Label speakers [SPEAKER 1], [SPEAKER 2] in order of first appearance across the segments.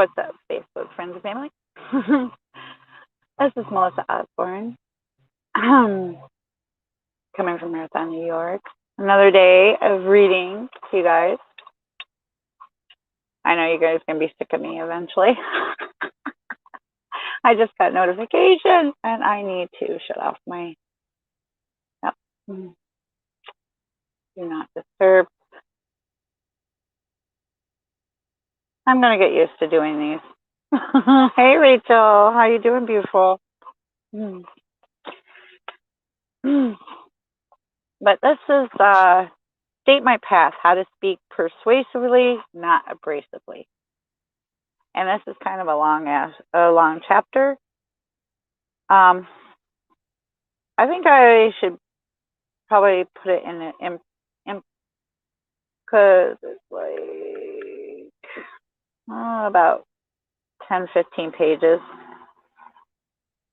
[SPEAKER 1] what's up, Facebook friends and family? This is Melissa Osborne, coming from Marathon, New York. Another day of reading to you guys. I know you guys are going to be sick of me eventually. I just got notification, and I need to shut off my do not disturb. I'm going to get used to doing these. Hey, Rachel. How you doing, beautiful? But this is State My Path, How to Speak Persuasively, Not Abrasively. And this is kind of a long chapter. I think I should probably put it in because it's like about 10-15 pages.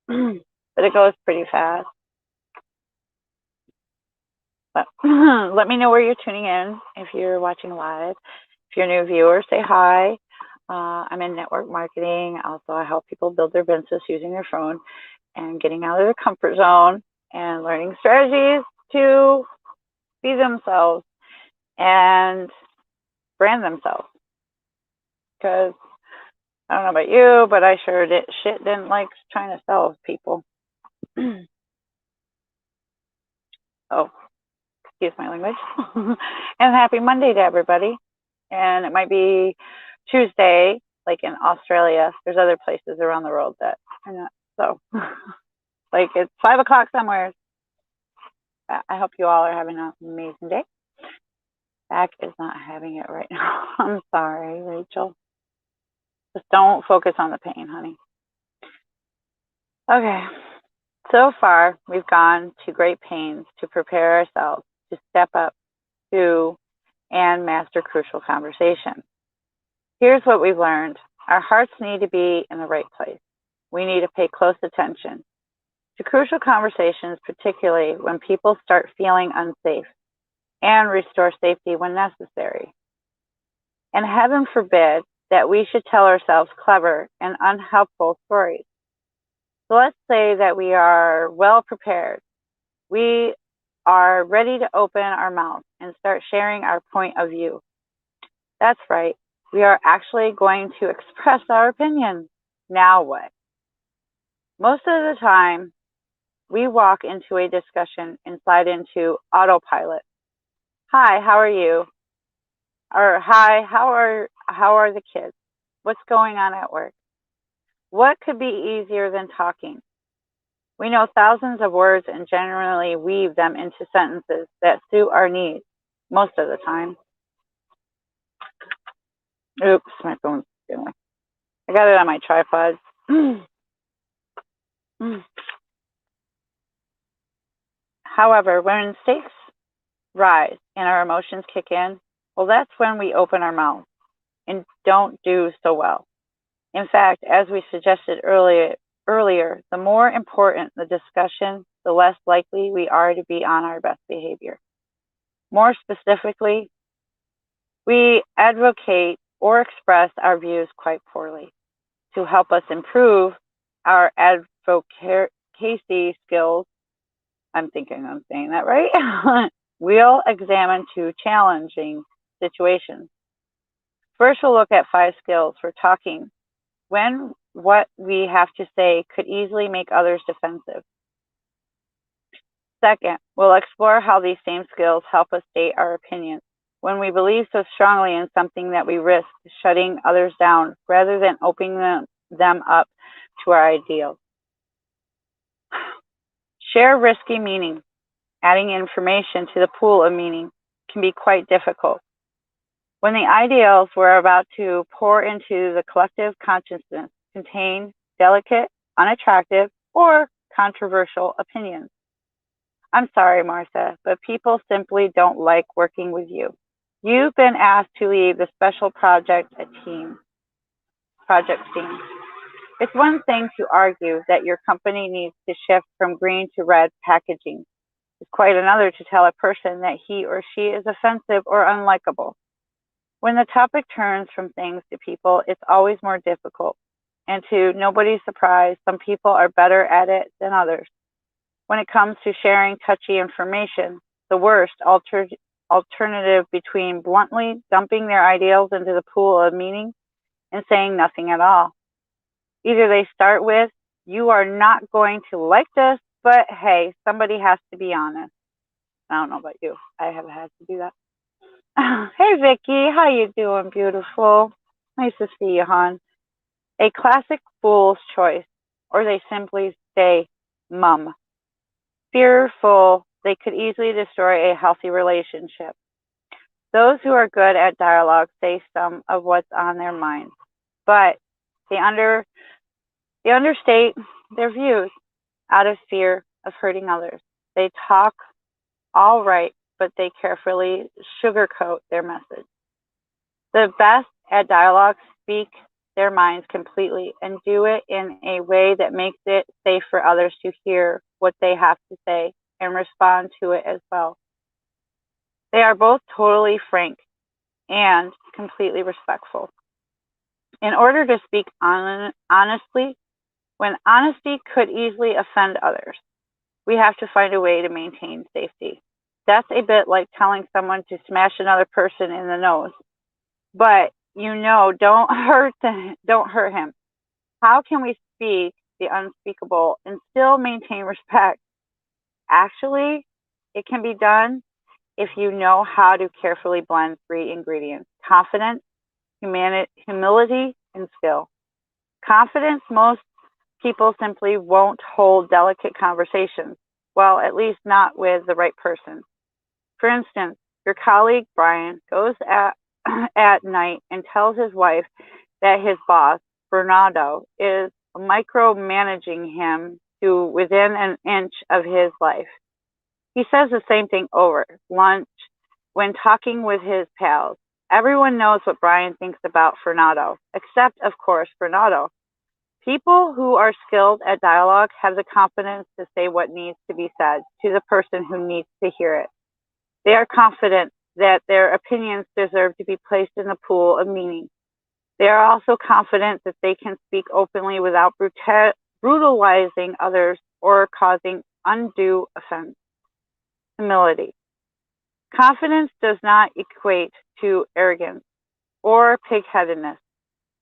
[SPEAKER 1] But it goes pretty fast. But let me know where you're tuning in if you're watching live. If you're a new viewer, say hi. I'm in network marketing. Also, I help people build their business using their phone and getting out of their comfort zone and learning strategies to be themselves and brand themselves. Because I don't know about you, but I sure didn't like trying to sell people. Oh, excuse my language. And happy Monday to everybody. And it might be Tuesday, like in Australia. There's other places around the world that are not so. Like it's 5 o'clock somewhere. I hope you all are having an amazing day. Zach is not having it right now. I'm sorry, Rachel. Just don't focus on the pain, honey. Okay. So far, we've gone to great pains to prepare ourselves to step up to and master crucial conversation. Here's what we've learned. Our hearts need to be in the right place. We need to pay close attention to crucial conversations, particularly when people start feeling unsafe, and restore safety when necessary. And heaven forbid that we should tell ourselves clever and unhelpful stories. So let's say that we are well prepared. We are ready to open our mouth and start sharing our point of view. That's right. We are actually going to express our opinion. Now what? Most of the time, we walk into a discussion and slide into autopilot. Hi, how are you? Or hi, how are the kids? What's going on at work? What could be easier than talking? We know thousands of words and generally weave them into sentences that suit our needs most of the time. Oops, my phone's going. I got it on my tripod. However, when stakes rise and our emotions kick in, well, that's when we open our mouth and don't do so well. In fact, as we suggested earlier, the more important the discussion, the less likely we are to be on our best behavior. More specifically, we advocate or express our views quite poorly. To help us improve our advocacy skills, I'm thinking I'm saying that right, we'll examine two challenging situations. First, we'll look at 5 skills for talking when what we have to say could easily make others defensive. Second, we'll explore how these same skills help us state our opinions when we believe so strongly in something that we risk shutting others down rather than opening them up to our ideals. Share risky meaning. Adding information to the pool of meaning can be quite difficult. When the ideals we're about to pour into the collective consciousness contain delicate, unattractive, or controversial opinions. I'm sorry, Martha, but people simply don't like working with you. You've been asked to lead the special project team. It's one thing to argue that your company needs to shift from green to red packaging. It's quite another to tell a person that he or she is offensive or unlikable. When the topic turns from things to people, it's always more difficult. And to nobody's surprise, some people are better at it than others. When it comes to sharing touchy information, the worst alternative between bluntly dumping their ideals into the pool of meaning and saying nothing at all. Either they start with, "You are not going to like this, but hey, somebody has to be honest." I don't know about you. I have had to do that. Hey Vicky, how you doing, beautiful? Nice to see you, hon. A classic fool's choice, or they simply say mum. Fearful they could easily destroy a healthy relationship. Those who are good at dialogue say some of what's on their minds, but they understate their views out of fear of hurting others. They talk all right, but they carefully sugarcoat their message. The best at dialogue speak their minds completely and do it in a way that makes it safe for others to hear what they have to say and respond to it as well. They are both totally frank and completely respectful. In order to speak honestly, when honesty could easily offend others, we have to find a way to maintain safety. That's a bit like telling someone to smash another person in the nose, but don't hurt him. How can we speak the unspeakable and still maintain respect? Actually, it can be done if you know how to carefully blend three ingredients: confidence, humility, and skill. Confidence, most people simply won't hold delicate conversations. Well, at least not with the right person. For instance, your colleague Brian goes at night and tells his wife that his boss, Bernardo, is micromanaging him to within an inch of his life. He says the same thing over lunch when talking with his pals. Everyone knows what Brian thinks about Fernando, except, of course, Fernando. People who are skilled at dialogue have the confidence to say what needs to be said to the person who needs to hear it. They are confident that their opinions deserve to be placed in the pool of meaning. They are also confident that they can speak openly without brutalizing others or causing undue offense. Humility. Confidence does not equate to arrogance or pig-headedness.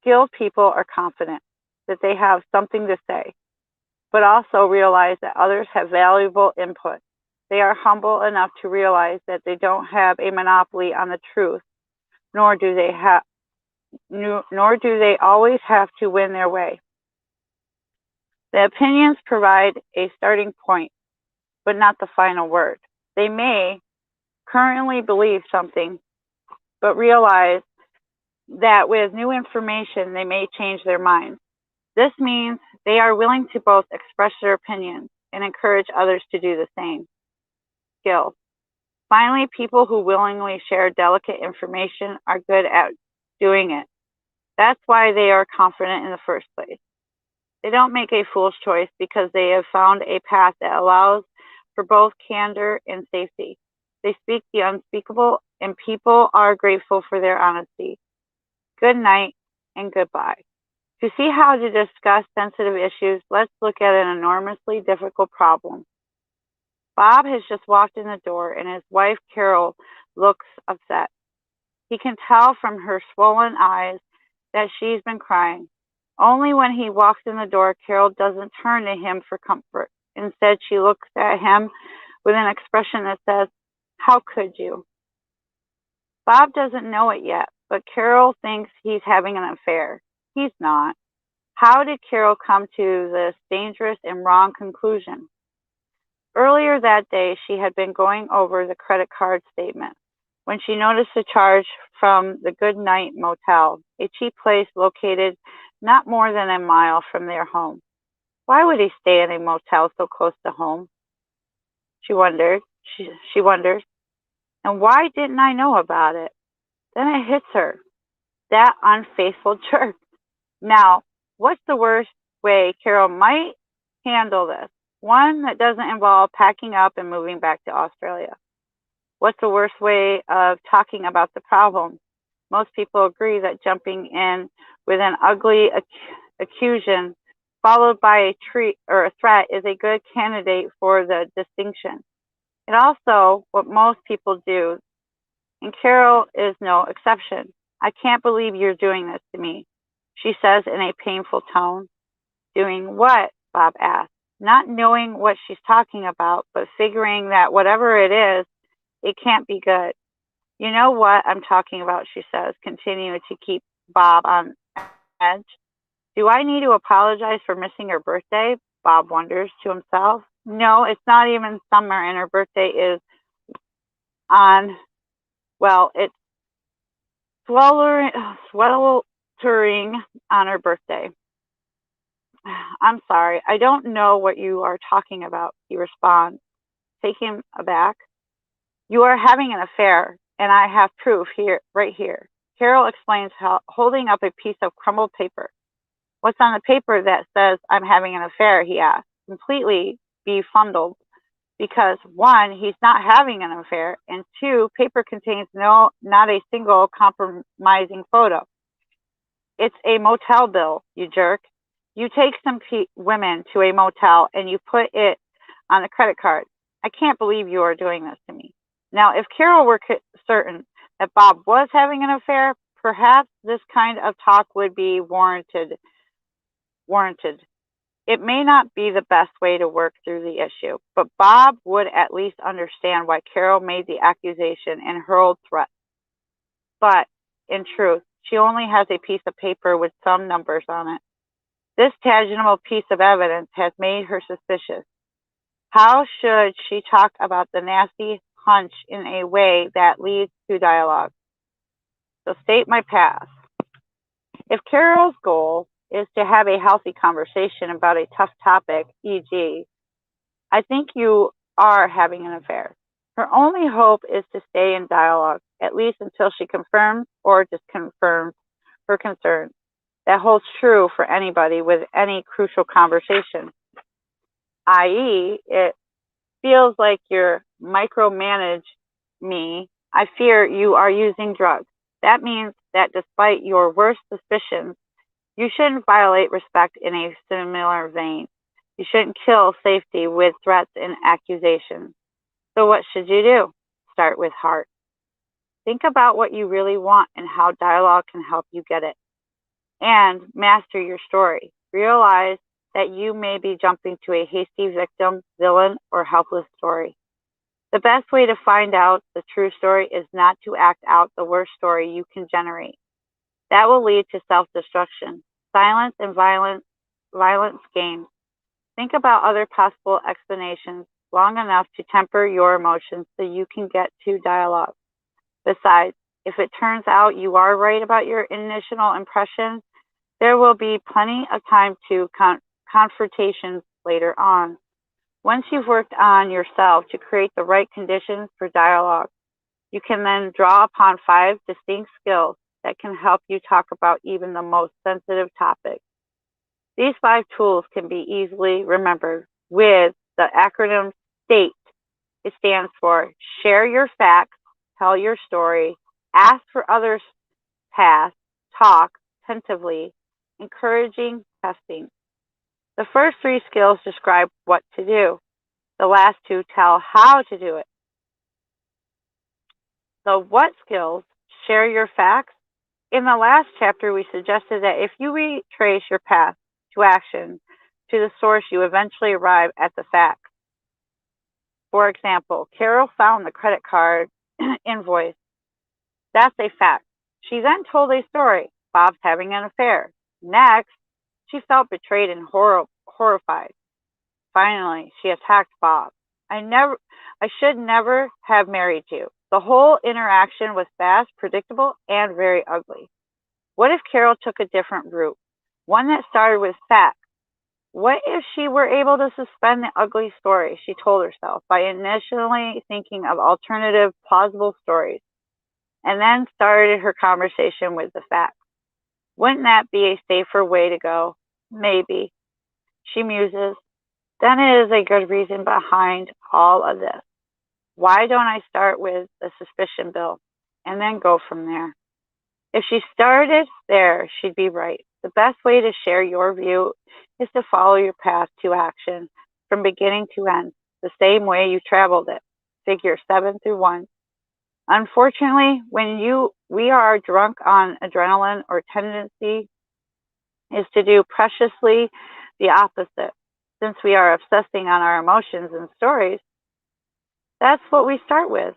[SPEAKER 1] Skilled people are confident that they have something to say, but also realize that others have valuable input. They are humble enough to realize that they don't have a monopoly on the truth, nor do they always have to win their way. The opinions provide a starting point, but not the final word. They may currently believe something, but realize that with new information, they may change their minds. This means they are willing to both express their opinions and encourage others to do the same. Skill. Finally, people who willingly share delicate information are good at doing it. That's why they are confident in the first place. They don't make a fool's choice because they have found a path that allows for both candor and safety. They speak the unspeakable, and people are grateful for their honesty. Good night and goodbye. To see how to discuss sensitive issues, let's look at an enormously difficult problem. Bob has just walked in the door, and his wife, Carol, looks upset. He can tell from her swollen eyes that she's been crying. Only when he walks in the door, Carol doesn't turn to him for comfort. Instead, she looks at him with an expression that says, "How could you?" Bob doesn't know it yet, but Carol thinks he's having an affair. He's not. How did Carol come to this dangerous and wrong conclusion? Earlier that day, she had been going over the credit card statement when she noticed a charge from the Good Night Motel, a cheap place located not more than a mile from their home. Why would he stay in a motel so close to home? She wondered. She wonders. And why didn't I know about it? Then it hits her. That unfaithful jerk. Now, what's the worst way Carol might handle this? One that doesn't involve packing up and moving back to Australia. What's the worst way of talking about the problem? Most people agree that jumping in with an ugly accusation followed by a treat or a threat is a good candidate for the distinction. It also what most people do, and Carol is no exception. I can't believe you're doing this to me, she says in a painful tone. Doing what? Bob asks, not knowing what she's talking about, but figuring that whatever it is, it can't be good. You know what I'm talking about, she says, continuing to keep Bob on edge. Do I need to apologize for missing her birthday? Bob wonders to himself. No, it's not even summer, and her birthday is on, well, it's sweltering on her birthday. I'm sorry, I don't know what you are talking about, he responds, taken aback. You are having an affair, and I have proof here, right here. Carol explains how, holding up a piece of crumbled paper. What's on the paper that says I'm having an affair, he asks, completely befuddled, because one, he's not having an affair, and two, paper contains not a single compromising photo. It's a motel bill, you jerk. You take some women to a motel and you put it on a credit card. I can't believe you are doing this to me. Now, if Carol were certain that Bob was having an affair, perhaps this kind of talk would be warranted. It may not be the best way to work through the issue, but Bob would at least understand why Carol made the accusation and hurled threats. But, in truth, she only has a piece of paper with some numbers on it. This tangible piece of evidence has made her suspicious. How should she talk about the nasty hunch in a way that leads to dialogue? So state my path. If Carol's goal is to have a healthy conversation about a tough topic, e.g., I think you are having an affair, her only hope is to stay in dialogue, at least until she confirms or disconfirms her concerns. That holds true for anybody with any crucial conversation, i.e., it feels like you're micromanage me. I fear you are using drugs. That means that despite your worst suspicions, you shouldn't violate respect in a similar vein. You shouldn't kill safety with threats and accusations. So what should you do? Start with heart. Think about what you really want and how dialogue can help you get it. And master your story. Realize that you may be jumping to a hasty victim, villain, or helpless story. The best way to find out the true story is not to act out the worst story you can generate. That will lead to self-destruction, silence, and violence games. Think about other possible explanations long enough to temper your emotions so you can get to dialogue. Besides, if it turns out you are right about your initial impression, there will be plenty of time to confrontations later on. Once you've worked on yourself to create the right conditions for dialogue, you can then draw upon 5 distinct skills that can help you talk about even the most sensitive topics. These 5 tools can be easily remembered with the acronym STATE. It stands for share your facts, tell your story, ask for others' path, talk tentatively, encouraging testing. The first 3 skills describe what to do. The last 2 tell how to do it. The what skills share your facts. In the last chapter, we suggested that if you retrace your path to action to the source, you eventually arrive at the facts. For example, Carol found the credit card invoice. That's a fact. She then told a story. Bob's having an affair. Next, she felt betrayed and horrified. Finally, she attacked Bob. I should never have married you. The whole interaction was fast, predictable, and very ugly. What if Carol took a different route? One that started with facts. What if she were able to suspend the ugly story she told herself by initially thinking of alternative, plausible stories, and then started her conversation with the facts? Wouldn't that be a safer way to go? Maybe. She muses. Then it is a good reason behind all of this. Why don't I start with the suspicion bill and then go from there? If she started there, she'd be right. The best way to share your view is to follow your path to action from beginning to end, the same way you traveled it. Figure 7 through 1. Unfortunately, when we are drunk on adrenaline, our tendency is to do preciously the opposite. Since we are obsessing on our emotions and stories, that's what we start with.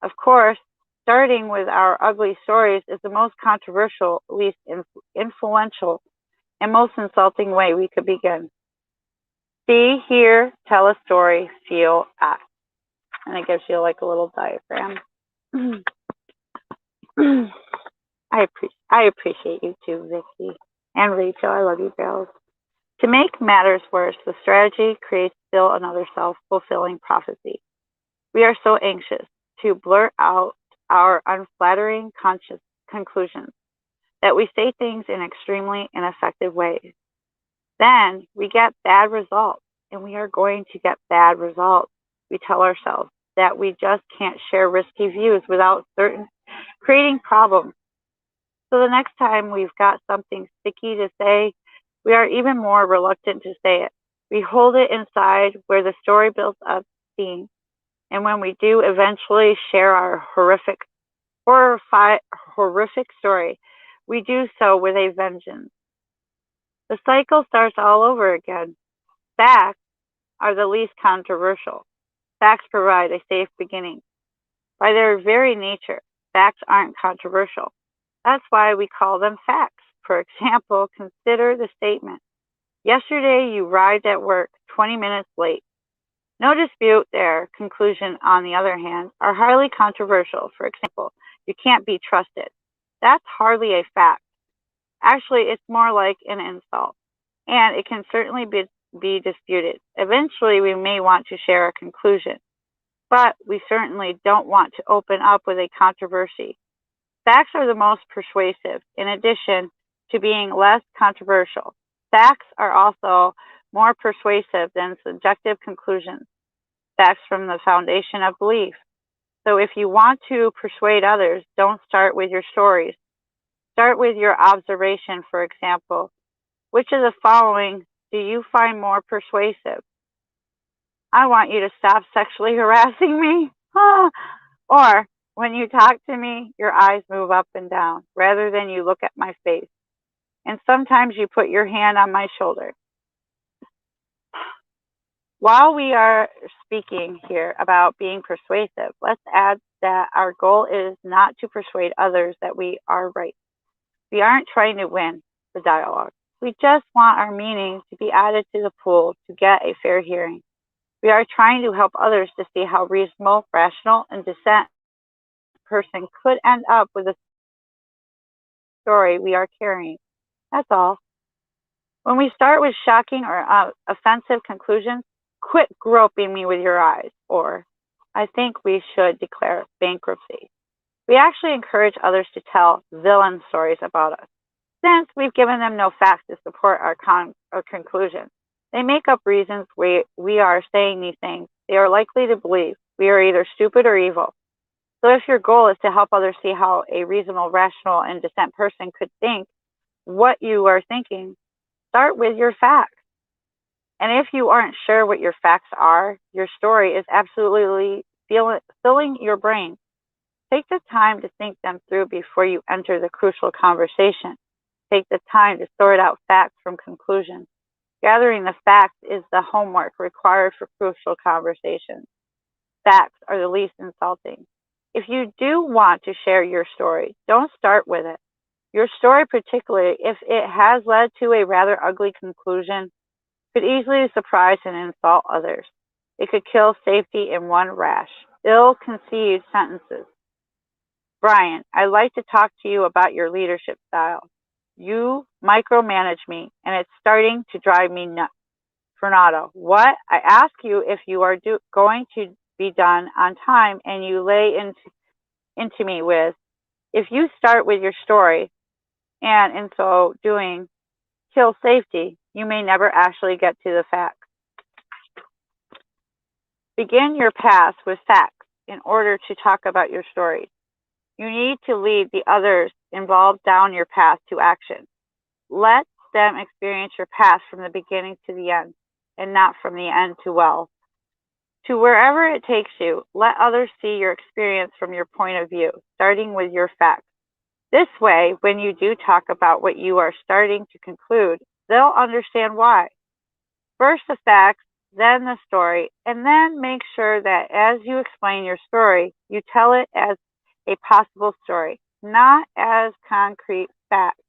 [SPEAKER 1] Of course, starting with our ugly stories is the most controversial, least influential, and most insulting way we could begin. See, hear, tell a story, feel, act. And it gives you like a little diagram. I appreciate you too, Vicky. And Rachel, I love you girls. To make matters worse, the strategy creates still another self-fulfilling prophecy. We are so anxious to blurt out our unflattering conscious conclusions that we say things in extremely ineffective ways. Then we get bad results, and we are going to get bad results. We tell ourselves that we just can't share risky views without creating problems. So the next time we've got something sticky to say, we are even more reluctant to say it. We hold it inside where the story builds up steam. And when we do eventually share our horrific story, we do so with a vengeance. The cycle starts all over again. Facts are the least controversial. Facts provide a safe beginning. By their very nature, facts aren't controversial. That's why we call them facts. For example, consider the statement, yesterday you arrived at work 20 minutes late. No dispute there. Conclusion, on the other hand, are highly controversial. For example, you can't be trusted. That's hardly a fact. Actually, it's more like an insult, and it can certainly be disputed. Eventually, we may want to share a conclusion, but we certainly don't want to open up with a controversy. Facts are the most persuasive, in addition to being less controversial. Facts are also more persuasive than subjective conclusions. Facts from the foundation of belief. So if you want to persuade others, don't start with your stories. Start with your observation, for example. Which of the following do you find more persuasive? I want you to stop sexually harassing me. Or, when you talk to me, your eyes move up and down rather than you look at my face. And sometimes you put your hand on my shoulder. While we are speaking here about being persuasive, let's add that our goal is not to persuade others that we are right. We aren't trying to win the dialogue. We just want our meaning to be added to the pool to get a fair hearing. We are trying to help others to see how reasonable, rational, and decent person could end up with the story we are carrying. That's all. When we start with shocking or offensive conclusions, quit groping me with your eyes, or I think we should declare bankruptcy. We actually encourage others to tell villain stories about us. Since we've given them no facts to support our conclusion, they make up reasons we are saying these things. They are likely to believe we are either stupid or evil. So if your goal is to help others see how a reasonable, rational, and decent person could think what you are thinking, start with your facts. And if you aren't sure what your facts are, your story is absolutely filling your brain. Take the time to think them through before you enter the crucial conversation. Take the time to sort out facts from conclusions. Gathering the facts is the homework required for crucial conversations. Facts are the least insulting. If you do want to share your story, don't start with it. Your story, particularly if it has led to a rather ugly conclusion, could easily surprise and insult others. It could kill safety in one rash, ill-conceived sentences. Brian, I'd like to talk to you about your leadership style. You micromanage me, and it's starting to drive me nuts. Fernando, what? I ask you if you are going to be done on time, and you lay into me with, if you start with your story, and in so doing, kill safety, you may never actually get to the facts. Begin your path with facts in order to talk about your story. You need to lead the others involved down your path to action. Let them experience your path from the beginning to the end, and not from the end to wherever it takes you. Let others see your experience from your point of view, starting with your facts. This way, when you do talk about what you are starting to conclude, they'll understand why. First the facts, then the story, and then make sure that as you explain your story, you tell it as a possible story, not as concrete facts.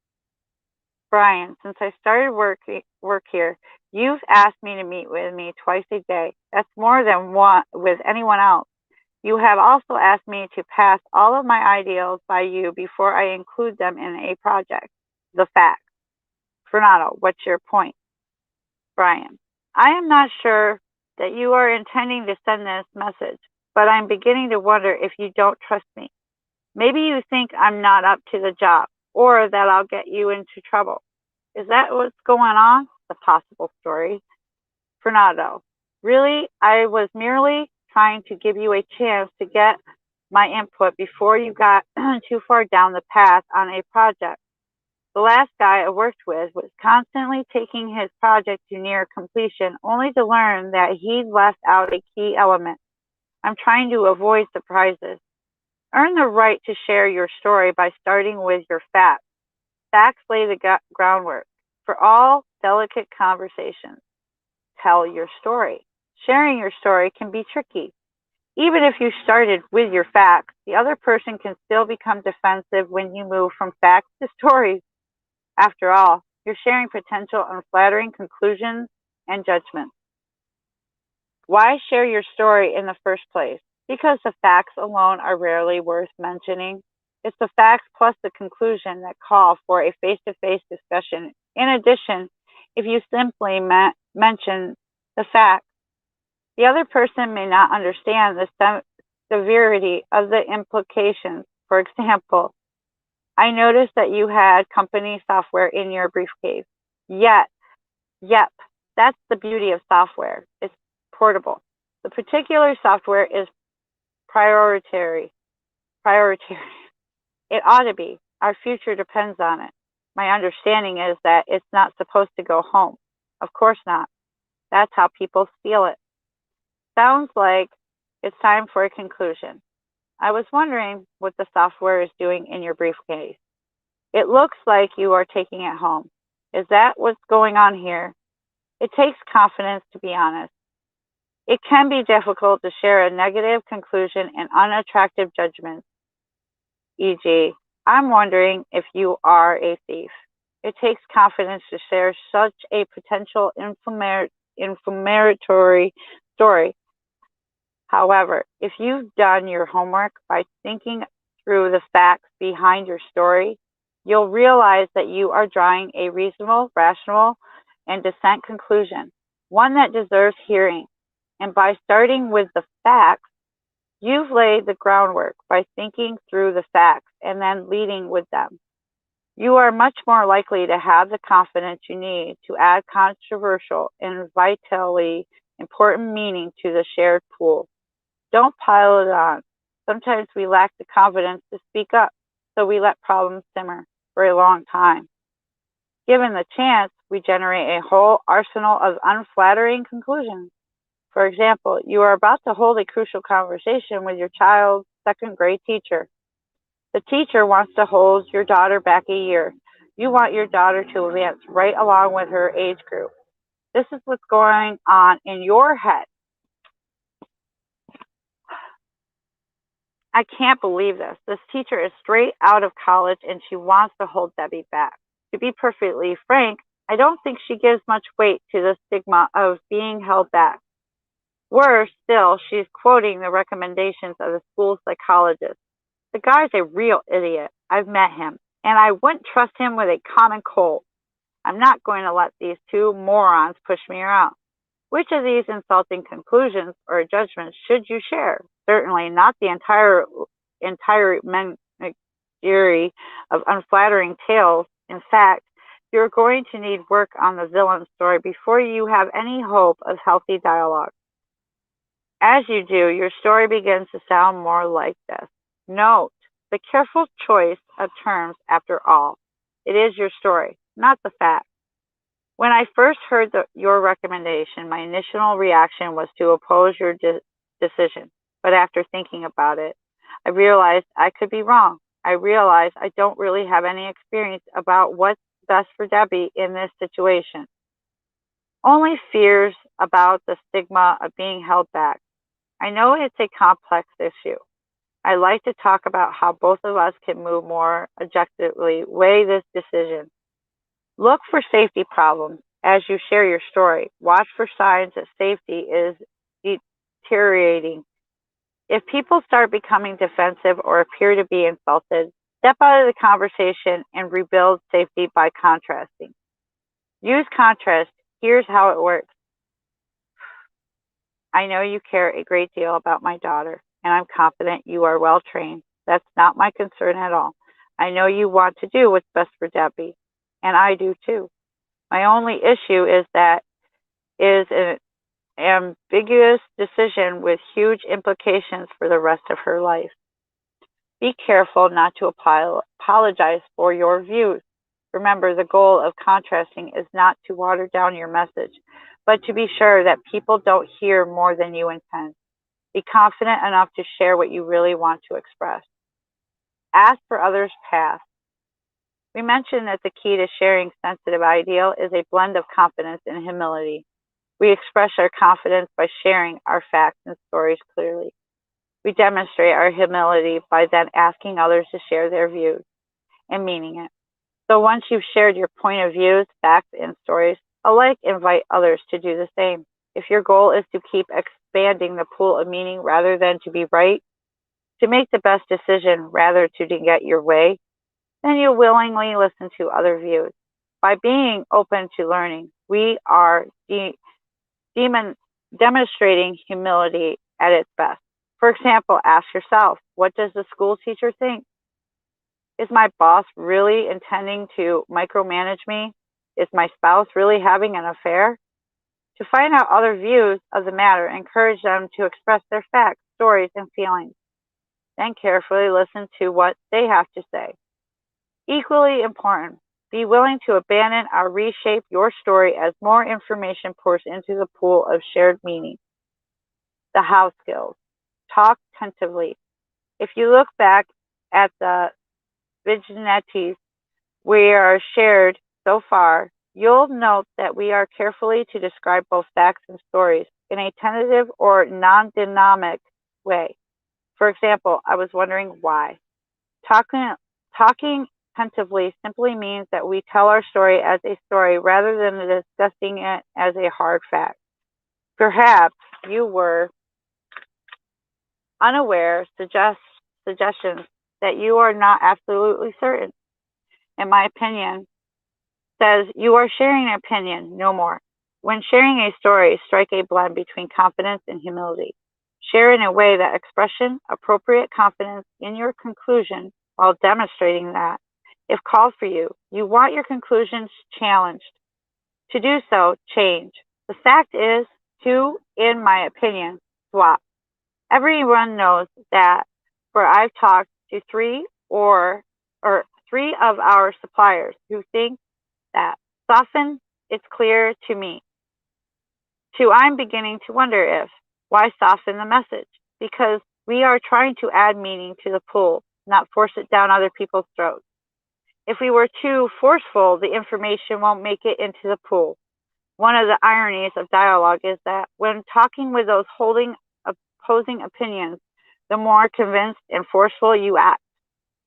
[SPEAKER 1] Brian, since I started work here, you've asked me to meet with me twice a day. That's more than one with anyone else. You have also asked me to pass all of my ideals by you before I include them in a project. The facts. Fernando, what's your point? Brian, I am not sure that you are intending to send this message, but I'm beginning to wonder if you don't trust me. Maybe you think I'm not up to the job, or that I'll get you into trouble. Is that what's going on? The possible story. Fernando, really, I was merely trying to give you a chance to get my input before you got too far down the path on a project. The last guy I worked with was constantly taking his project to near completion only to learn that he'd left out a key element. I'm trying to avoid surprises. Earn the right to share your story by starting with your facts. Facts lay the groundwork for all delicate conversations. Tell your story. Sharing your story can be tricky. Even if you started with your facts, the other person can still become defensive when you move from facts to stories. After all, you're sharing potential unflattering conclusions and judgments. Why share your story in the first place? Because the facts alone are rarely worth mentioning. It's the facts plus the conclusion that call for a face-to-face discussion. In addition, if you simply mention the facts, the other person may not understand the severity of the implications. For example, I noticed that you had company software in your briefcase. Yep, that's the beauty of software. It's portable. The particular software is priority. Priority. It ought to be. Our future depends on it. My understanding is that it's not supposed to go home. Of course not. That's how people steal it. Sounds like it's time for a conclusion. I was wondering what the software is doing in your briefcase. It looks like you are taking it home. Is that what's going on here? It takes confidence, to be honest. It can be difficult to share a negative conclusion and unattractive judgments, e.g., I'm wondering if you are a thief. It takes confidence to share such a potential inflammatory story. However, if you've done your homework by thinking through the facts behind your story, you'll realize that you are drawing a reasonable, rational, and decent conclusion, one that deserves hearing. And by starting with the facts, you've laid the groundwork by thinking through the facts and then leading with them. You are much more likely to have the confidence you need to add controversial and vitally important meaning to the shared pool. Don't pile it on. Sometimes we lack the confidence to speak up, so we let problems simmer for a long time. Given the chance, we generate a whole arsenal of unflattering conclusions. For example, you are about to hold a crucial conversation with your child's second grade teacher. The teacher wants to hold your daughter back a year. You want your daughter to advance right along with her age group. This is what's going on in your head. I can't believe this. This teacher is straight out of college and she wants to hold Debbie back. To be perfectly frank, I don't think she gives much weight to the stigma of being held back. Worse still, she's quoting the recommendations of the school psychologist. The guy's a real idiot. I've met him, and I wouldn't trust him with a common cold. I'm not going to let these two morons push me around. Which of these insulting conclusions or judgments should you share? Certainly not the entire menagerie of unflattering tales. In fact, you're going to need work on the villain story before you have any hope of healthy dialogue. As you do, your story begins to sound more like this. Note, a careful choice of terms after all. It is your story, not the fact. When I first heard your recommendation, my initial reaction was to oppose your decision. But after thinking about it, I realized I could be wrong. I realized I don't really have any experience about what's best for Debbie in this situation. Only fears about the stigma of being held back. I know it's a complex issue. I like to talk about how both of us can move more objectively, weigh this decision. Look for safety problems as you share your story. Watch for signs that safety is deteriorating. If people start becoming defensive or appear to be insulted, step out of the conversation and rebuild safety by contrasting. Use contrast. Here's how it works. I know you care a great deal about my daughter, and I'm confident you are well trained. That's not my concern at all. I know you want to do what's best for Debbie, and I do too. My only issue is that is an ambiguous decision with huge implications for the rest of her life. Be careful not to apologize for your views. Remember, the goal of contrasting is not to water down your message, but to be sure that people don't hear more than you intend. Be confident enough to share what you really want to express. Ask for others' path. We mentioned that the key to sharing sensitive ideal is a blend of confidence and humility. We express our confidence by sharing our facts and stories clearly. We demonstrate our humility by then asking others to share their views and meaning it. So once you've shared your point of views, facts, and stories, alike invite others to do the same. If your goal is to keep expanding the pool of meaning rather than to be right, to make the best decision rather to get your way, then you'll willingly listen to other views. By being open to learning, we are demonstrating humility at its best. For example, ask yourself, what does the school teacher think? Is my boss really intending to micromanage me? Is my spouse really having an affair? To find out other views of the matter, encourage them to express their facts, stories, and feelings. Then carefully listen to what they have to say. Equally important, be willing to abandon or reshape your story as more information pours into the pool of shared meaning. The how skills. Talk tentatively. If you look back at the vignettes we are shared so far, you'll note that we are carefully to describe both facts and stories in a tentative or non-dynamic way. For example, I was wondering why. Talking tentatively simply means that we tell our story as a story rather than discussing it as a hard fact. Perhaps you were unaware suggestions that you are not absolutely certain. In my opinion, says you are sharing an opinion, no more. When sharing a story, strike a blend between confidence and humility. Share in a way that expression appropriate confidence in your conclusion while demonstrating that, if called for you, you want your conclusions challenged. To do so, change. The fact is, to, in my opinion, swap. Everyone knows that, for I've talked to three of our suppliers who think that. Soften, it's clear to me. Two, I'm beginning to wonder if. Why soften the message? Because we are trying to add meaning to the pool, not force it down other people's throats. If we were too forceful, the information won't make it into the pool. One of the ironies of dialogue is that when talking with those holding opposing opinions, the more convinced and forceful you act,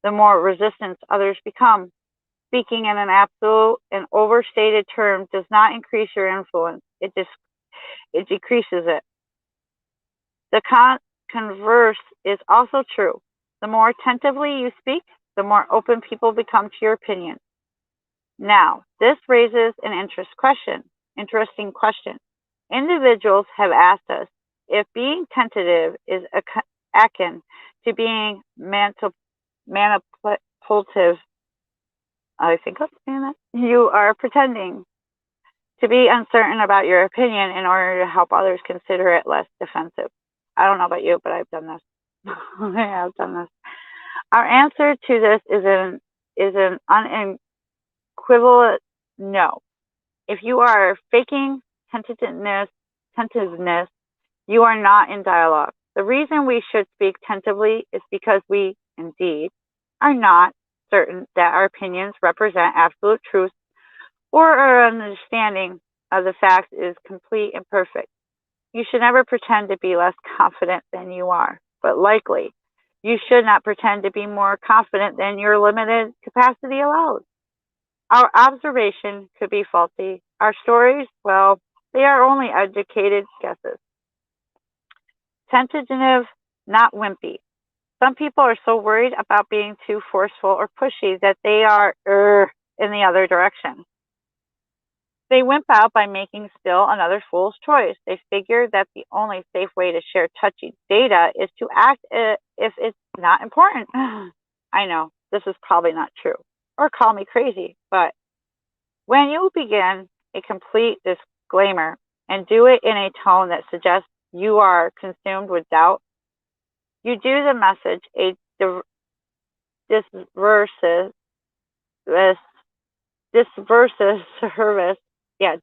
[SPEAKER 1] the more resistant others become. Speaking in an absolute and overstated term does not increase your influence. It decreases it. The converse is also true. The more attentively you speak, the more open people become to your opinion. Now, this raises an interesting question. Individuals have asked us if being tentative is akin to being manipulative. I think I'm saying that. You are pretending to be uncertain about your opinion in order to help others consider it less defensive. I don't know about you, but I've done this. I have done this. Our answer to this is an unequivocal no. If you are faking tentativeness, you are not in dialogue. The reason we should speak tentatively is because we, indeed, are not certain that our opinions represent absolute truth or our understanding of the facts is complete and perfect. You should never pretend to be less confident than you are, but likely, you should not pretend to be more confident than your limited capacity allows. Our observation could be faulty. Our stories, well, they are only educated guesses. Tentative, not wimpy. Some people are so worried about being too forceful or pushy that they are in the other direction. They wimp out by making still another fool's choice. They figure that the only safe way to share touchy data is to act if it's not important. I know, this is probably not true. Or call me crazy, but when you begin a complete disclaimer and do it in a tone that suggests you are consumed with doubt, you do the message a disservice.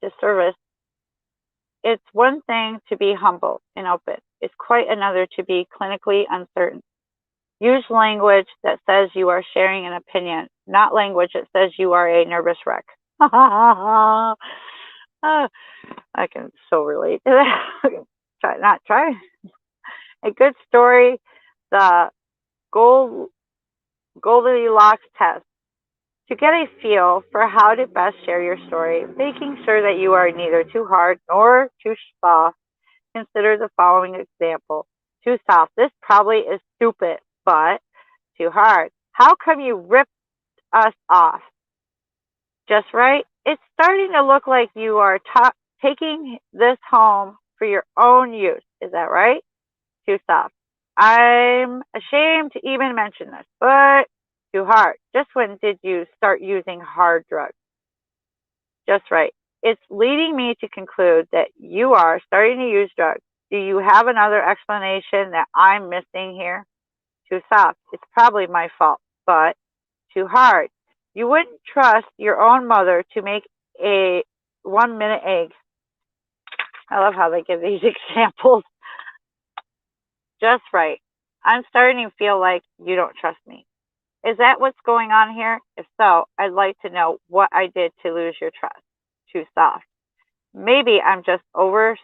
[SPEAKER 1] Disservice. It's one thing to be humble and open. It's quite another to be clinically uncertain. Use language that says you are sharing an opinion, not language that says you are a nervous wreck. I can so relate to that. Try. A good story, the Goldilocks test. To get a feel for how to best share your story, making sure that you are neither too hard nor too soft, consider the following example. Too soft. This probably is stupid, but too hard. How come you ripped us off? Just right? It's starting to look like you are taking this home for your own use. Is that right? Too soft. I'm ashamed to even mention this, but too hard. Just when did you start using hard drugs? Just right. It's leading me to conclude that you are starting to use drugs. Do you have another explanation that I'm missing here? Too soft. It's probably my fault, but too hard. You wouldn't trust your own mother to make a 1-minute egg. I love how they give these examples. Just right. I'm starting to feel like you don't trust me. Is that what's going on here? If so, I'd like to know what I did to lose your trust. Too soft. Maybe I'm just over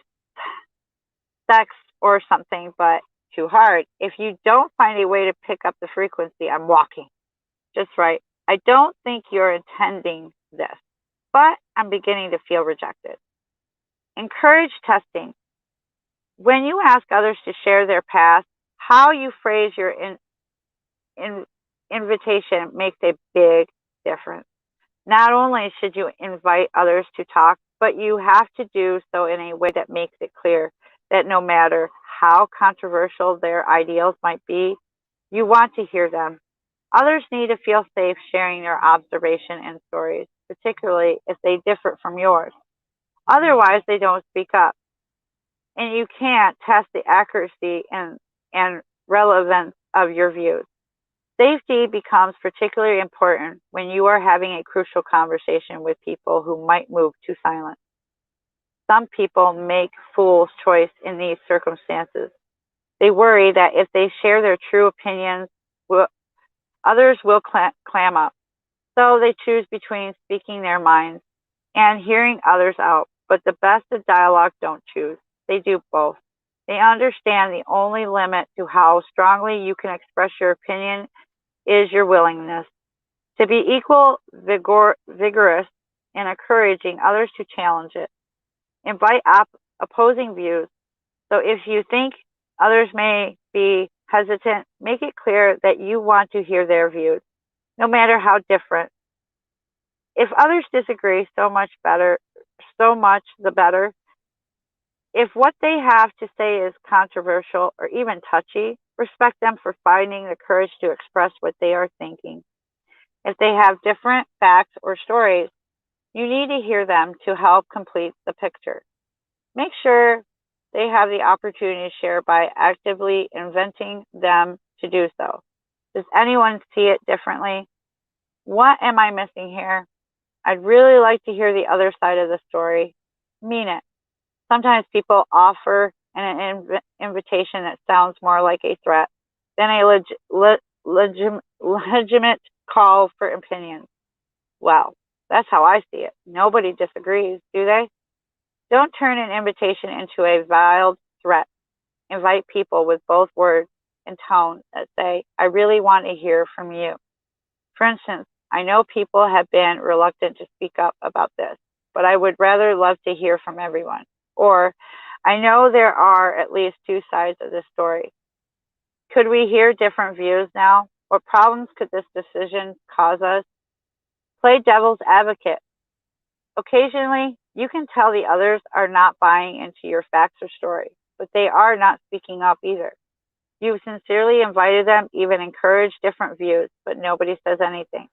[SPEAKER 1] sex or something, but too hard. If you don't find a way to pick up the frequency, I'm walking. Just right. I don't think you're intending this, but I'm beginning to feel rejected. Encourage testing. When you ask others to share their past, how you phrase your invitation makes a big difference. Not only should you invite others to talk, but you have to do so in a way that makes it clear that no matter how controversial their ideals might be, you want to hear them. Others need to feel safe sharing their observation and stories, particularly if they differ from yours. Otherwise, they don't speak up. And you can't test the accuracy and relevance of your views. Safety becomes particularly important when you are having a crucial conversation with people who might move to silence. Some people make fool's choice in these circumstances. They worry that if they share their true opinions, others will clam up. So they choose between speaking their minds and hearing others out. But the best of dialogue don't choose. They do both. They understand the only limit to how strongly you can express your opinion is your willingness to be vigorous in encouraging others to challenge it. Invite opposing views. So if you think others may be hesitant, make it clear that you want to hear their views, no matter how different. If others disagree, so much the better. If what they have to say is controversial or even touchy, respect them for finding the courage to express what they are thinking. If they have different facts or stories, you need to hear them to help complete the picture. Make sure they have the opportunity to share by actively inviting them to do so. Does anyone see it differently? What am I missing here? I'd really like to hear the other side of the story. Mean it. Sometimes people offer invitation that sounds more like a threat than a legitimate call for opinions. Well, that's how I see it. Nobody disagrees, do they? Don't turn an invitation into a veiled threat. Invite people with both words and tone that say, I really want to hear from you. For instance, I know people have been reluctant to speak up about this, but I would rather love to hear from everyone. Or, I know there are at least two sides of this story. Could we hear different views now? What problems could this decision cause us? Play devil's advocate. Occasionally, you can tell the others are not buying into your facts or story, but they are not speaking up either. You've sincerely invited them, even encouraged different views, but nobody says anything.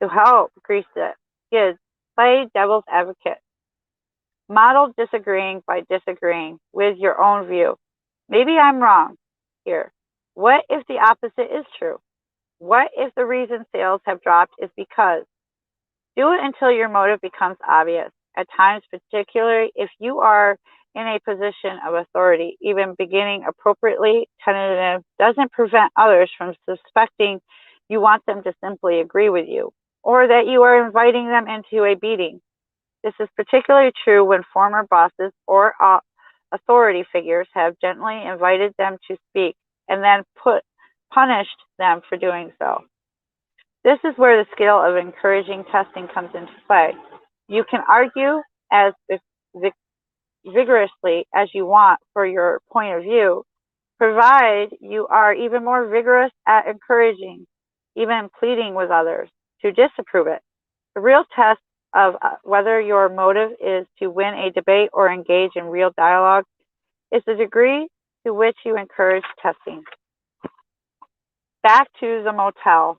[SPEAKER 1] To help grease the skids, play devil's advocate. Model disagreeing by disagreeing with your own view. Maybe I'm wrong here. What if the opposite is true? What if the reason sales have dropped is because? Do it until your motive becomes obvious. At times, particularly if you are in a position of authority, even beginning appropriately tentative doesn't prevent others from suspecting you want them to simply agree with you, or that you are inviting them into a beating. This is particularly true when former bosses or authority figures have gently invited them to speak and then punished them for doing so. This is where the skill of encouraging testing comes into play. You can argue as vigorously as you want for your point of view, provided you are even more vigorous at encouraging, even pleading with others to disapprove it. The real test of whether your motive is to win a debate or engage in real dialogue is the degree to which you encourage testing. Back to the motel.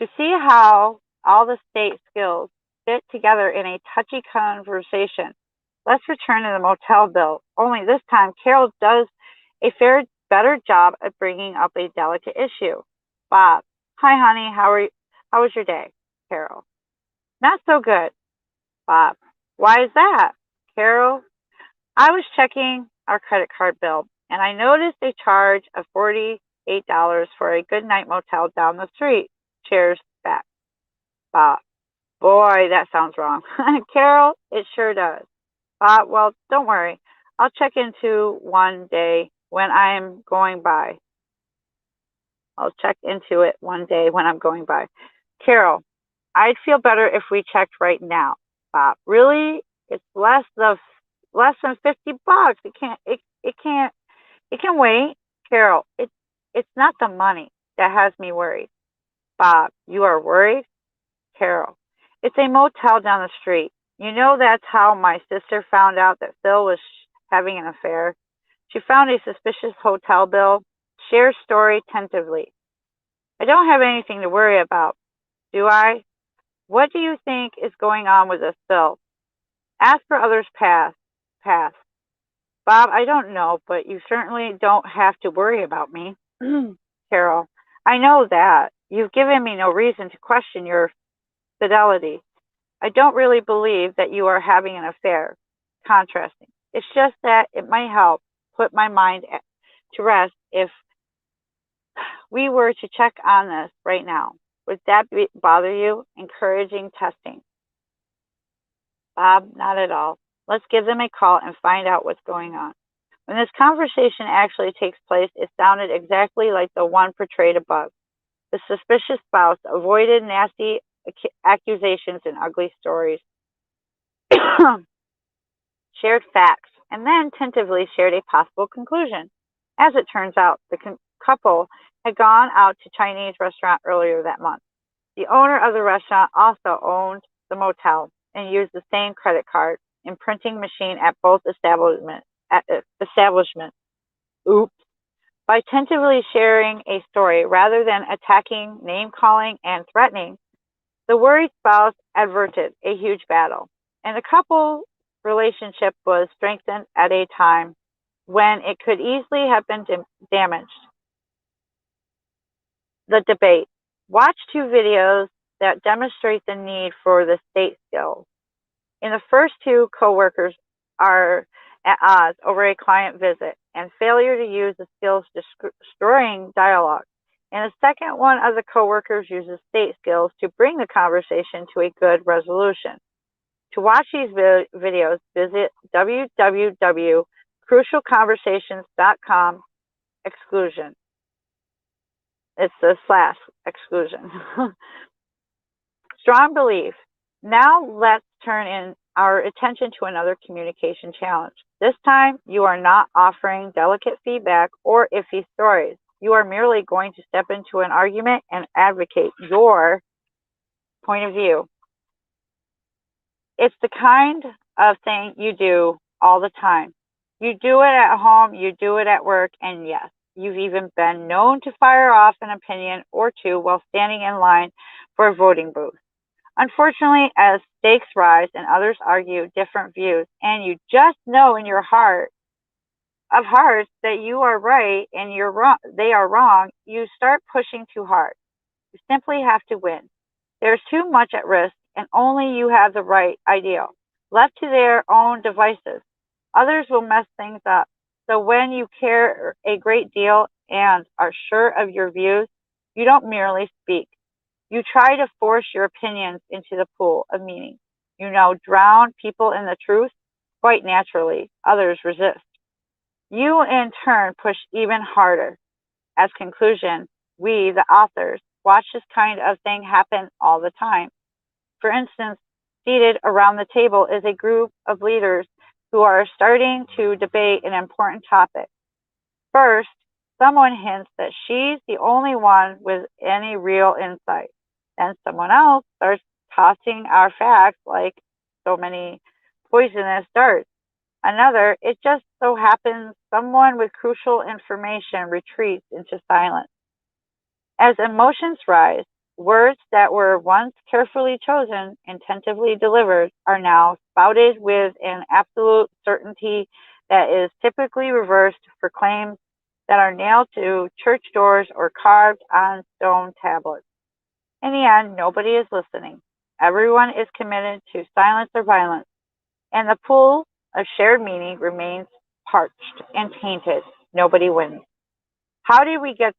[SPEAKER 1] To see how all the state skills fit together in a touchy conversation, let's return to the motel bill. Only this time, Carol does a better job at bringing up a delicate issue. Bob, hi honey, how was your day? Carol, not so good. Bob, why is that? Carol, I was checking our credit card bill and I noticed a charge of $48 for a good night motel down the street. Cheers back. Bob, boy, that sounds wrong. Carol, it sure does. Bob, well, don't worry. I'll check into one day when I'm going by. I'll check into it one day when I'm going by. Carol, I'd feel better if we checked right now. Bob, really? It's less than $50. It can wait. Carol, it's not the money that has me worried. Bob, you are worried? Carol, it's a motel down the street. You know that's how my sister found out that Phil was having an affair. She found a suspicious hotel bill. Shares story tentatively. I don't have anything to worry about, do I? What do you think is going on with this bill? Ask for others past. Bob, I don't know, but you certainly don't have to worry about me. Carol, I know that. You've given me no reason to question your fidelity. I don't really believe that you are having an affair. Contrasting. It's just that it might help put my mind to rest if we were to check on this right now. Would that bother you? Encouraging testing. Bob, not at all. Let's give them a call and find out what's going on. When this conversation actually takes place, it sounded exactly like the one portrayed above. The suspicious spouse avoided nasty accusations and ugly stories, shared facts, and then tentatively shared a possible conclusion. As it turns out, the couple had gone out to a Chinese restaurant earlier that month. The owner of the restaurant also owned the motel and used the same credit card and printing machine at both establishments. Oops. By tentatively sharing a story rather than attacking, name-calling, and threatening, the worried spouse averted a huge battle, and the couple relationship was strengthened at a time when it could easily have been damaged. the debate. Watch 2 videos that demonstrate the need for the state skills. In the first 2, coworkers are at odds over a client visit and failure to use the skills destroying dialogue. In the second one of the coworkers uses state skills to bring the conversation to a good resolution. To watch these videos, visit www.crucialconversations.com exclusion. It's the / exclusion. Strong belief. Now let's turn in our attention to another communication challenge. This time, you are not offering delicate feedback or iffy stories. You are merely going to step into an argument and advocate your point of view. It's the kind of thing you do all the time. You do it at home, you do it at work, and yes, you've even been known to fire off an opinion or 2 while standing in line for a voting booth. Unfortunately, as stakes rise and others argue different views, and you just know in your heart of hearts that you are right and you're wrong, they are wrong, you start pushing too hard. You simply have to win. There's too much at risk, and only you have the right ideal. Left to their own devices, others will mess things up. So when you care a great deal and are sure of your views, you don't merely speak. You try to force your opinions into the pool of meaning. You drown people in the truth. Quite naturally, others resist. You, in turn, push even harder. As conclusion, we, the authors, watch this kind of thing happen all the time. For instance, seated around the table is a group of leaders who are starting to debate an important topic. First, someone hints that she's the only one with any real insight. Then someone else starts tossing our facts like so many poisonous darts. Another, it just so happens someone with crucial information retreats into silence. As emotions rise, words that were once carefully chosen and tentatively delivered are now spouted with an absolute certainty that is typically reversed for claims that are nailed to church doors or carved on stone tablets. In the end, nobody is listening. Everyone is committed to silence or violence, and the pool of shared meaning remains parched and tainted. Nobody wins. How did we get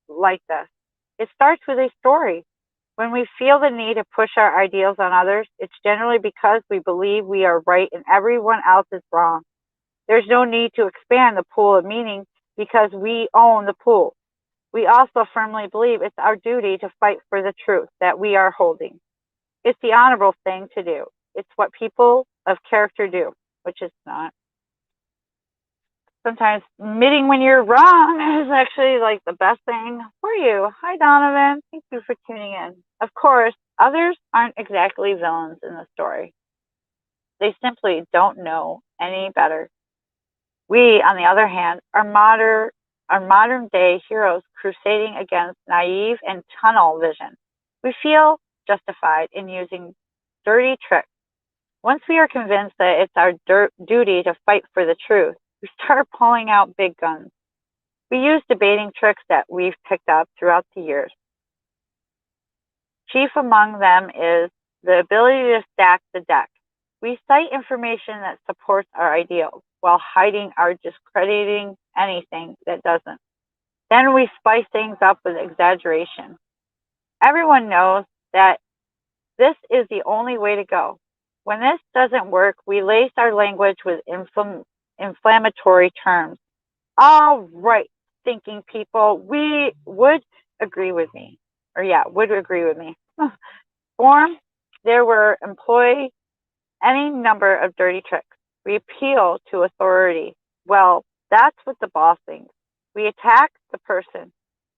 [SPEAKER 1] like this? It starts with a story. When we feel the need to push our ideals on others, it's generally because we believe we are right and everyone else is wrong. There's no need to expand the pool of meaning because we own the pool. We also firmly believe it's our duty to fight for the truth that we are holding. It's the honorable thing to do. It's what people of character do, which it's not. Sometimes admitting when you're wrong is actually like the best thing for you. Hi, Donovan. Thank you for tuning in. Of course, others aren't exactly villains in the story. They simply don't know any better. We, on the other hand, are modern day heroes crusading against naive and tunnel vision. We feel justified in using dirty tricks. Once we are convinced that it's our duty to fight for the truth, we start pulling out big guns. We use debating tricks that we've picked up throughout the years. Chief among them is the ability to stack the deck. We cite information that supports our ideals while hiding or discrediting anything that doesn't. Then we spice things up with exaggeration. Everyone knows that this is the only way to go. When this doesn't work, we lace our language with inflammatory terms. All right, thinking people, would agree with me. Form, there were employ any number of dirty tricks. We appeal to authority. Well, that's what the boss thinks. We attack the person.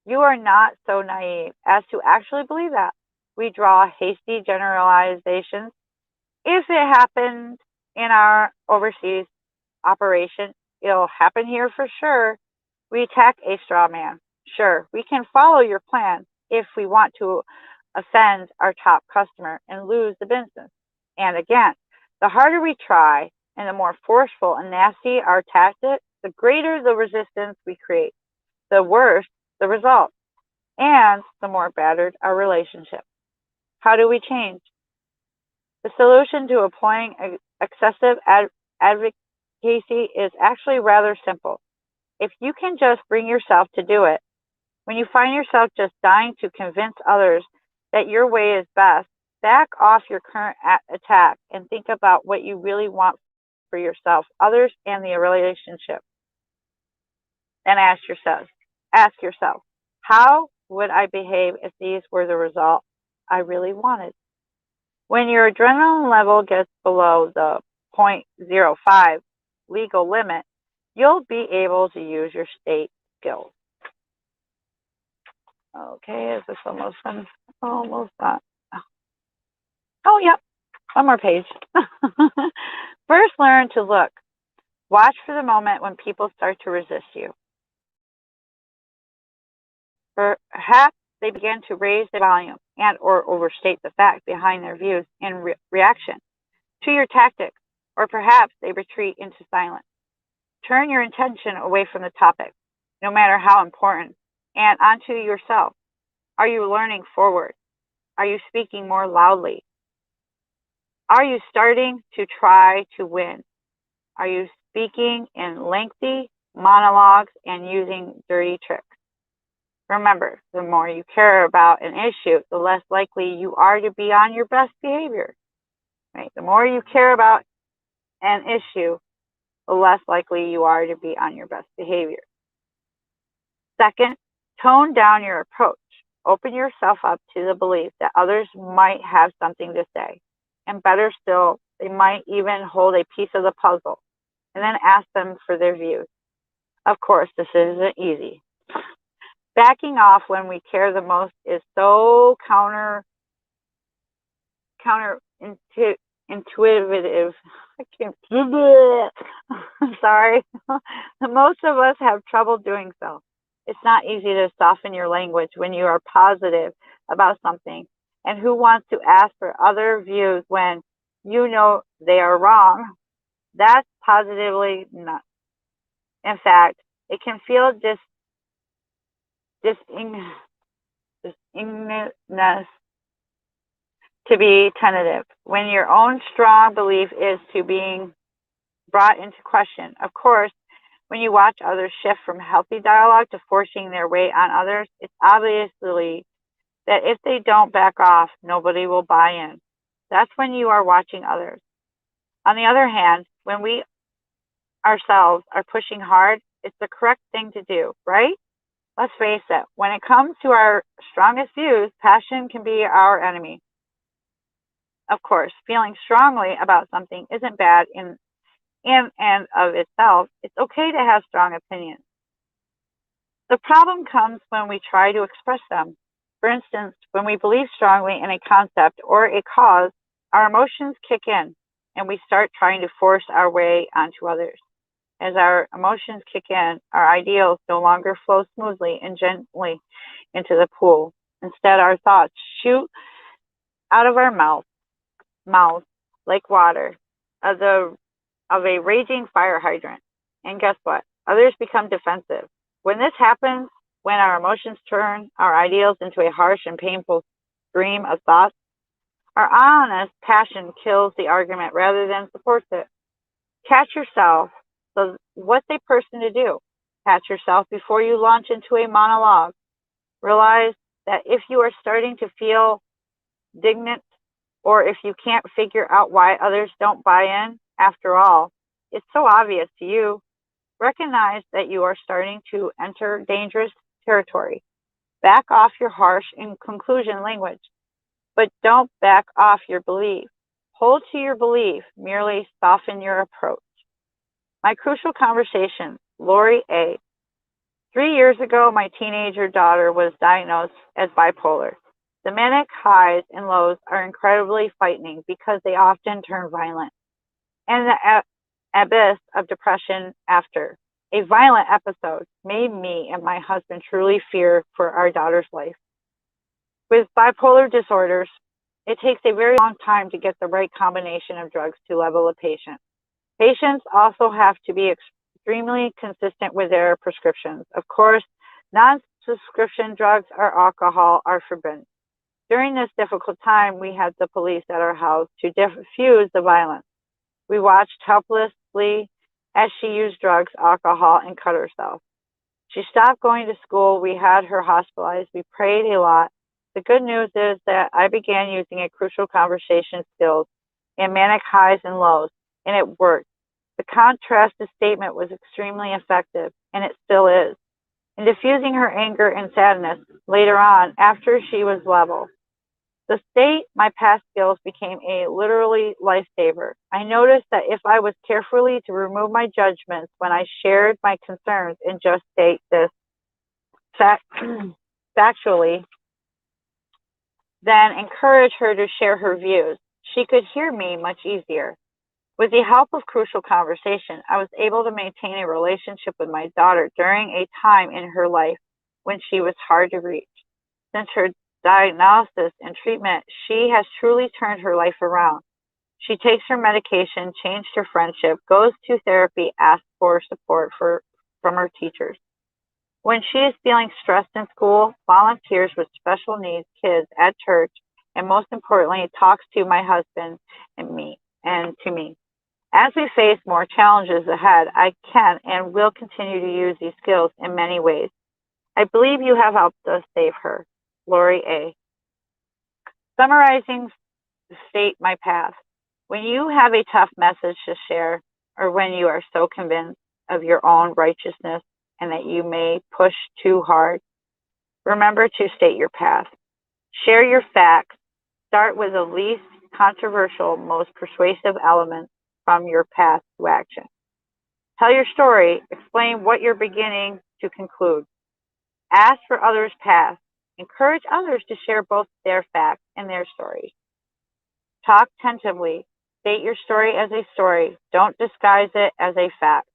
[SPEAKER 1] You are not so naive as to actually believe that. We draw hasty generalizations. If it happened in our overseas operation, it'll happen here for sure. We attack a straw man. Sure, we can follow your plan if we want to offend our top customer and lose the business. And again, the harder we try and the more forceful and nasty our tactic, the greater the resistance we create, the worse the result. and the more battered our relationship. How do we change? The solution to employing excessive advocacy is actually rather simple. If you can just bring yourself to do it, when you find yourself just dying to convince others that your way is best, back off your current attack and think about what you really want for yourself, others, and the relationship. Then ask yourself, how would I behave if these were the result I really wanted? When your adrenaline level gets below the 0.05 legal limit, you'll be able to use your state skills. Okay, is this almost done? Almost done. Oh, yep, one more page. First, learn to look. Watch for the moment when people start to resist you. Perhaps they begin to raise the volume and or overstate the fact behind their views in reaction to your tactics, or perhaps they retreat into silence. Turn your attention away from the topic, no matter how important, and onto yourself. Are you learning forward? Are you speaking more loudly? Are you starting to try to win? Are you speaking in lengthy monologues and using dirty tricks? Remember, the more you care about an issue, the less likely you are to be on your best behavior. Right? The more you care about an issue, the less likely you are to be on your best behavior. Second, tone down your approach. Open yourself up to the belief that others might have something to say. And better still, they might even hold a piece of the puzzle, and then ask them for their views. Of course, this isn't easy. Backing off when we care the most is so counterintuitive. I can't. Sorry. Most of us have trouble doing so. It's not easy to soften your language when you are positive about something. And who wants to ask for other views when you know they are wrong? That's positively nuts. In fact, it can feel disingness to be tentative when your own strong belief is to being brought into question. Of course, when you watch others shift from healthy dialogue to forcing their way on others, it's obviously that if they don't back off, nobody will buy in. That's when you are watching others. On the other hand, when we ourselves are pushing hard, it's the correct thing to do, right? Let's face it, when it comes to our strongest views, passion can be our enemy. Of course, feeling strongly about something isn't bad in and of itself. It's okay to have strong opinions. The problem comes when we try to express them. For instance, when we believe strongly in a concept or a cause, our emotions kick in and we start trying to force our way onto others. As our emotions kick in, our ideals no longer flow smoothly and gently into the pool. Instead, our thoughts shoot out of our mouths like water of a raging fire hydrant. And guess what? Others become defensive. When this happens, when our emotions turn our ideals into a harsh and painful stream of thoughts, our honest passion kills the argument rather than supports it. Catch yourself. So what's a person to do? Catch yourself before you launch into a monologue. Realize that if you are starting to feel indignant, or if you can't figure out why others don't buy in, after all, it's so obvious to you. Recognize that you are starting to enter dangerous territory. Back off your harsh and conclusion language, but don't back off your belief. Hold to your belief, merely soften your approach. My crucial conversation, Lori A. 3 years ago, my teenager daughter was diagnosed as bipolar. The manic highs and lows are incredibly frightening because they often turn violent. And the abyss of depression after a violent episode made me and my husband truly fear for our daughter's life. With bipolar disorders, it takes a very long time to get the right combination of drugs to level a patient. Patients also have to be extremely consistent with their prescriptions. Of course, prescription drugs or alcohol are forbidden. During this difficult time, we had the police at our house to diffuse the violence. We watched helplessly as she used drugs, alcohol, and cut herself. She stopped going to school. We had her hospitalized. We prayed a lot. The good news is that I began using a crucial conversation skills in manic highs and lows, and it worked. The contrasted statement was extremely effective, and it still is, in diffusing her anger and sadness later on after she was level. The state, my past skills became a literally lifesaver. I noticed that if I was carefully to remove my judgments when I shared my concerns and just state this factually, then encourage her to share her views, she could hear me much easier. With the help of crucial conversation, I was able to maintain a relationship with my daughter during a time in her life when she was hard to reach. Since her diagnosis and treatment, she has truly turned her life around. She takes her medication, changed her friendship, goes to therapy, asks for support from her teachers. When she is feeling stressed in school, volunteers with special needs kids at church, and most importantly, talks to my husband and to me. As we face more challenges ahead, I can and will continue to use these skills in many ways. I believe you have helped us save her. Lori A. Summarizing, state my path. When you have a tough message to share, or when you are so convinced of your own righteousness and that you may push too hard, remember to state your path. Share your facts. Start with the least controversial, most persuasive elements from your path to action. Tell your story. Explain what you're beginning to conclude. Ask for others' paths. Encourage others to share both their facts and their stories. Talk tentatively. State your story as a story. Don't disguise it as a fact.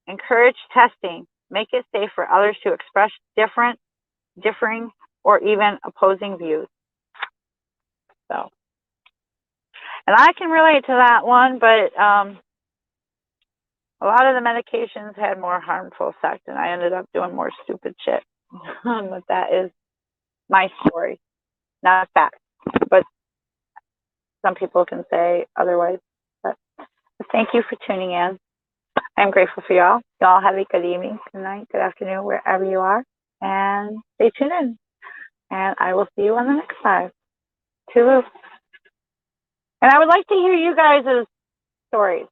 [SPEAKER 1] Encourage testing. Make it safe for others to express differing, or even opposing views. So, and I can relate to that one, but a lot of the medications had more harmful effect, and I ended up doing more stupid shit. But that is my story, not fact. But some people can say otherwise. But thank you for tuning in. I'm grateful for y'all. Y'all have a good evening, good night, good afternoon, wherever you are. And stay tuned in. And I will see you on the next live. Toodaloo. And I would like to hear you guys' stories.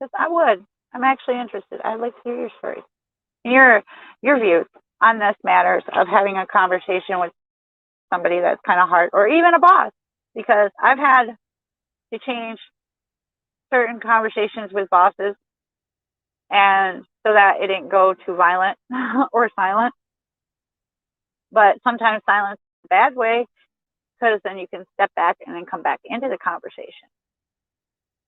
[SPEAKER 1] Because I'm actually interested. I'd like to hear your stories. And your views on this matters of having a conversation with somebody that's kind of hard, or even a boss. Because I've had to change certain conversations with bosses, and so that it didn't go too violent or silent. But sometimes silence is a bad way, because then you can step back and then come back into the conversation.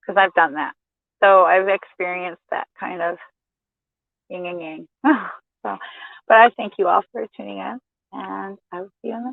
[SPEAKER 1] Because I've done that. So I've experienced that kind of yin and yang. But I thank you all for tuning in, and I will see you on the